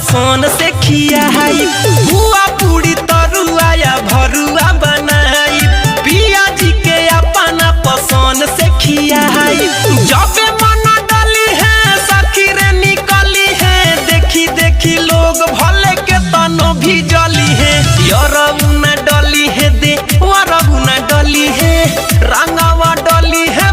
पसंद से खियाई, बुआ पूरी तरुआ या भरुआ बनाई, पिया जी के अपना पसंद से खियाई। जब मन डली है सखी रे निकली है, देखी देखी लोग भले के तनो भी जली है। यरबुना डली है दे वरबुना डली है, रंगावा डली है